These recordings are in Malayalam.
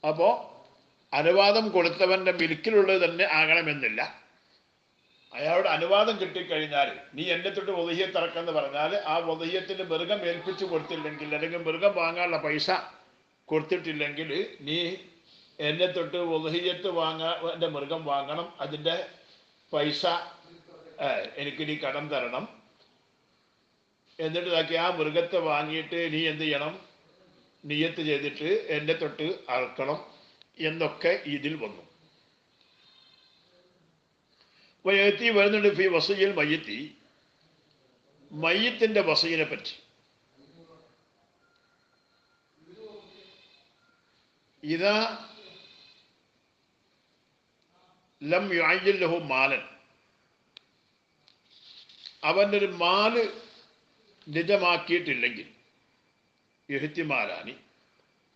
അപ്പോൾ അനുവാദം കൊടുത്തവൻ്റെ മിൽക്കിലുള്ളത് തന്നെ ആകണമെന്നില്ല. അയാളുടെ അനുവാദം കിട്ടിക്കഴിഞ്ഞാൽ നീ എന്നെ തൊട്ട് വധീയത്ത് ഇറക്കെന്ന് പറഞ്ഞാൽ ആ വധീയത്തിന് മൃഗം ഏൽപ്പിച്ചു കൊടുത്തില്ലെങ്കിൽ, അല്ലെങ്കിൽ മൃഗം വാങ്ങാനുള്ള പൈസ കൊടുത്തിട്ടില്ലെങ്കിൽ നീ എന്നെ തൊട്ട് വധീയത്ത് എൻ്റെ മൃഗം വാങ്ങണം, അതിൻ്റെ പൈസ എനിക്ക് നീ കടം തരണം. എന്നിട്ട് ഇതാക്കി ആ മൃഗത്തെ വാങ്ങിയിട്ട് നീ എന്ത് ചെയ്യണം, നിയത്ത് ചെയ്തിട്ട് എന്നെ തൊട്ട് അറക്കണം എന്നൊക്കെ ഇതിൽ വന്നു. വയത്തി വരുന്നുണ്ട് ഫി വസയിൽ മയ്യത്തി, മയ്യത്തിൻ്റെ വസയിനെ പറ്റി. ഇതാ ലം യുഅയ്യിൻ ലഹു മാലൻ, അവനൊരു മാല് നിജമാക്കിയിട്ടില്ലെങ്കിൽ, ഇഹ്തിമാലാനി,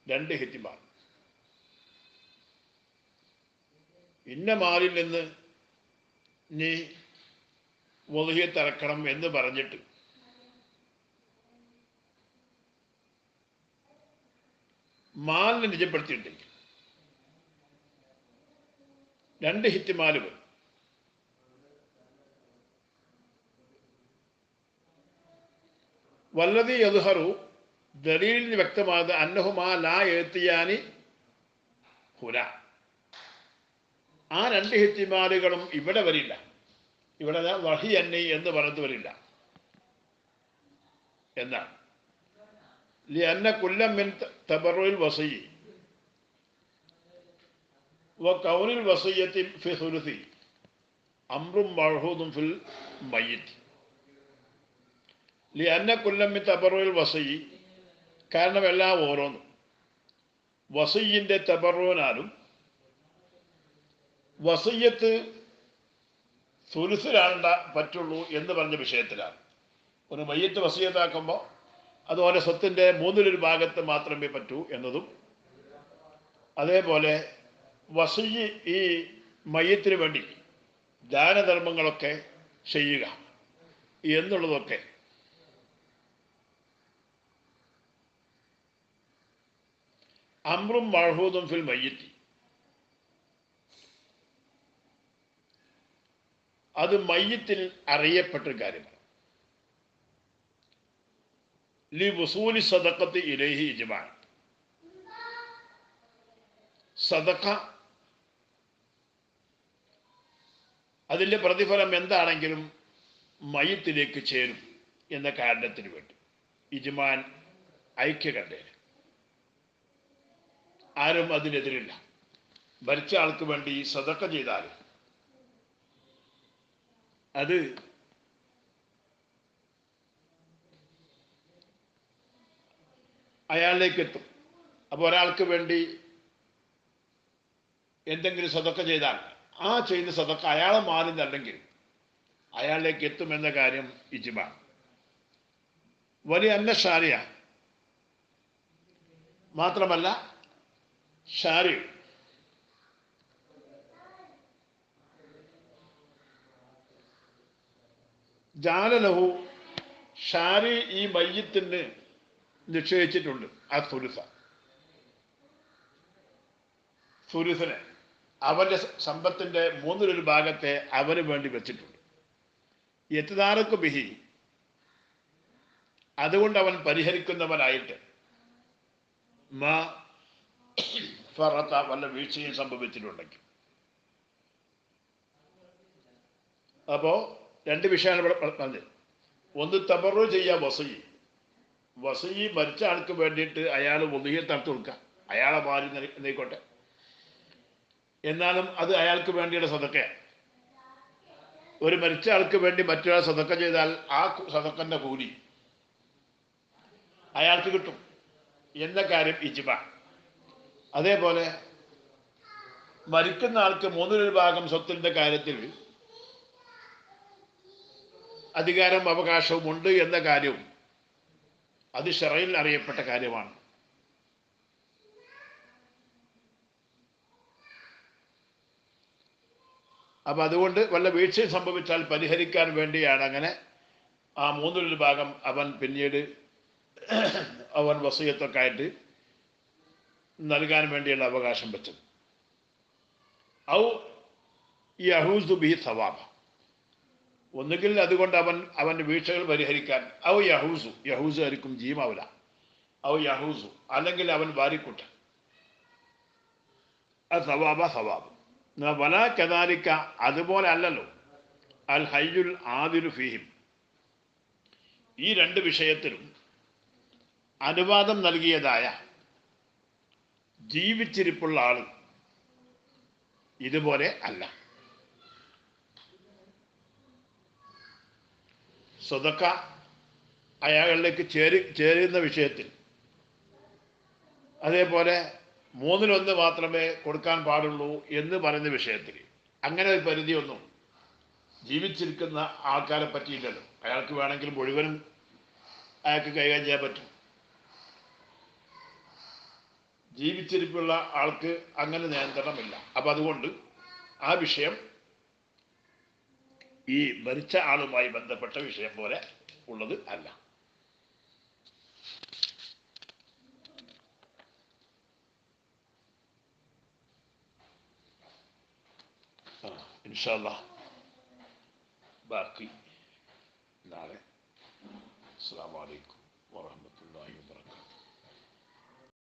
രണ്ട് ഇഹ്തിമാൽ. ഇന്ന മാലിൽ നിന്ന് നീ വധിയത്ത് ഇറക്കണം എന്ന് പറഞ്ഞിട്ട് മാലിനെ നിജപ്പെടുത്തിയിട്ടുണ്ടെങ്കിൽ രണ്ട് ഇഹ്തിമാലുകൾ. വല്ലതി യദ്ഹറു, ദലീലിന് വ്യക്തമായത് അന്നഹുമാ ലാ യഅ്തിയാനി ഹുന, ആ രണ്ട് ഇഹ്തിമാലുകളും ഇവിടെ വരില്ല. ഇവിടെ വഹി അന്നി എന്ന് പറഞ്ഞിട്ട് വരില്ല എന്നാണ്. ലിഅന്ന കുല്ലം മിൻ തബറുൽ വസയി വകൗനിൽ വസയ്യത്തി ഫി സുലുസി അംറും മഅഹൂദും ഫിൽ മയ്യിത്ത്. ലിഅന്ന കുല്ലം മിൻ തബറുൽ വസയി, കാരണം എല്ലാം ഓരോന്നും വസയ്യിൻ്റെ തബറുവിനാലും വസയ്യത്ത് സുലുസിലാണ് പറ്റുള്ളൂ എന്ന് പറഞ്ഞ വിഷയത്തിലാണ്. ഒരു മയ്യത്ത് വസയ്യത്താക്കുമ്പോൾ അത് ഓരോ സ്വത്തിൻ്റെ 1/3 ഭാഗത്ത് മാത്രമേ പറ്റൂ എന്നതും, അതേപോലെ വസയ്യ് ഈ മയ്യത്തിന് വേണ്ടി ദാനധർമ്മങ്ങളൊക്കെ ചെയ്യുക എന്നുള്ളതൊക്കെ അംറും മഅഹൂദും ഫിൽ മയ്യിത്തി, അത് മയ്യത്തിൽ അറിയപ്പെട്ട കാര്യമാണ്. ലി വസൂലി സദഖത്തി ഇലൈഹി ഇജ്മാഅൻ, സദഖ അതിൻ്റെ പ്രതിഫലം എന്താണെങ്കിലും മയ്യത്തിലേക്ക് ചേരും എന്ന കാരണത്തിന് വേണ്ടി ഇജ്മാൻ ഐക്യകണ്ഠേന, ആരും അതിനെതിരില്ല. മരിച്ച ആൾക്ക് വേണ്ടി സദഖ ചെയ്താൽ അത് അയാളിലേക്ക് എത്തും. അപ്പോൾ ഒരാൾക്ക് വേണ്ടി എന്തെങ്കിലും സദഖ ചെയ്താൽ ആ ചെയ്യുന്ന സദഖ അയാളെ മാറുന്നല്ലെങ്കിൽ അയാളിലേക്ക് എത്തുമെന്ന കാര്യം ഇജ്മാ. വലിയ അന്ന ഷാരിയ, മാത്രമല്ല ഷാരി ജാലലഹു, ഷാരി ഈ മയ്യത്തിന് നിശ്ചയിച്ചിട്ടുണ്ട് ആ സുലുസിനെ, അവൻ്റെ സമ്പത്തിൻ്റെ 1/3 ഭാഗത്തെ അവന് വേണ്ടി വെച്ചിട്ടുണ്ട്. യത്ദാറക്കു ബിഹി, അതുകൊണ്ട് അവൻ പരിഹരിക്കുന്നവനായിട്ട് മാ ഫറത്ത, വല്ല വീഴ്ചയും സംഭവിച്ചിട്ടുണ്ടെങ്കിൽ. അപ്പോൾ രണ്ട് വിഷയമാണ് ഇവിടെ പറഞ്ഞത്. ഒന്ന് തബറു ചെയ്യുക, വസയി മരിച്ച ആൾക്ക് വേണ്ടിയിട്ട് അയാൾ വധിയത്ത് നടത്തി കൊടുക്കുക, അയാളെ മാറി നീക്കോട്ടെ, എന്നാലും അത് അയാൾക്ക് വേണ്ടിയുള്ള സദക്കയാണ്. ഒരു മരിച്ച ആൾക്ക് വേണ്ടി മറ്റൊരാൾ സദക്ക ചെയ്താൽ ആ സദക്കൻ്റെ കൂലി അയാൾക്ക് കിട്ടും എന്ന കാര്യം ഇജ്മാ. അതേപോലെ മരിക്കുന്ന ആൾക്ക് 3/4 ഭാഗം സ്വത്തിൻ്റെ കാര്യത്തിൽ അധികാരവും അവകാശവും ഉണ്ട് എന്ന കാര്യവും അത് ശറയിൽ അറിയപ്പെട്ട കാര്യമാണ്. അപ്പം അതുകൊണ്ട് വല്ല വീഴ്ചയും സംഭവിച്ചാൽ പരിഹരിക്കാൻ വേണ്ടിയാണ് അങ്ങനെ ആ 3/4 ഭാഗം അവൻ പിന്നീട് അവൻ വസിയത്തൊക്കെ ആയിട്ട് നൽകാൻ വേണ്ടിയുള്ള അവകാശം വെച്ചത്. ഔ യഹൂസു ബിഹി സവാബ, ഒന്നുകിൽ അതുകൊണ്ട് അവന്റെ വീഴ്ചകൾ പരിഹരിക്കാൻ. ഔ യഹൂസു, യഹൂസു ആയിരിക്കും ജീമാവല. ഔ യഹൂസു, അല്ലെങ്കിൽ അവൻ വാരിക്കൂട്ട സവാബ സവാബ്. വല കദാലിക്ക, അതുപോലെ അല്ലല്ലോ അൽ ഹയ്യുൽ ആദിലു ഫീഹിം, ഈ രണ്ട് വിഷയത്തിലും അനുവാദം നൽകിയതായ ജീവിച്ചിരിപ്പുള്ള ആള് ഇതുപോലെ അല്ല. സ്വതക്ക അയാളിലേക്ക് ചേരുന്ന വിഷയത്തിൽ, അതേപോലെ 1/3 മാത്രമേ കൊടുക്കാൻ പാടുള്ളൂ എന്ന് പറയുന്ന വിഷയത്തിൽ അങ്ങനെ ഒരു പരിധിയൊന്നും ജീവിച്ചിരിക്കുന്ന ആൾക്കാരെ പറ്റിയില്ലല്ലോ. അയാൾക്ക് വേണമെങ്കിൽ മുഴുവനും അയാൾക്ക് കൈകാര്യം ചെയ്യാൻ പറ്റും. ജീവിച്ചിരിപ്പുള്ള ആൾക്ക് അങ്ങനെ നിയന്ത്രണമില്ല. അപ്പൊ അതുകൊണ്ട് ആ വിഷയം ഈ മരിച്ച ആളുമായി ബന്ധപ്പെട്ട വിഷയം പോലെ ഉള്ളത് അല്ല. ഇൻഷാ അല്ലാഹ് ബാക്കി നാളെ. അസ്സലാമു അലൈക്കും വറഹ്മത്തുള്ളാഹി വബറകാതുഹു.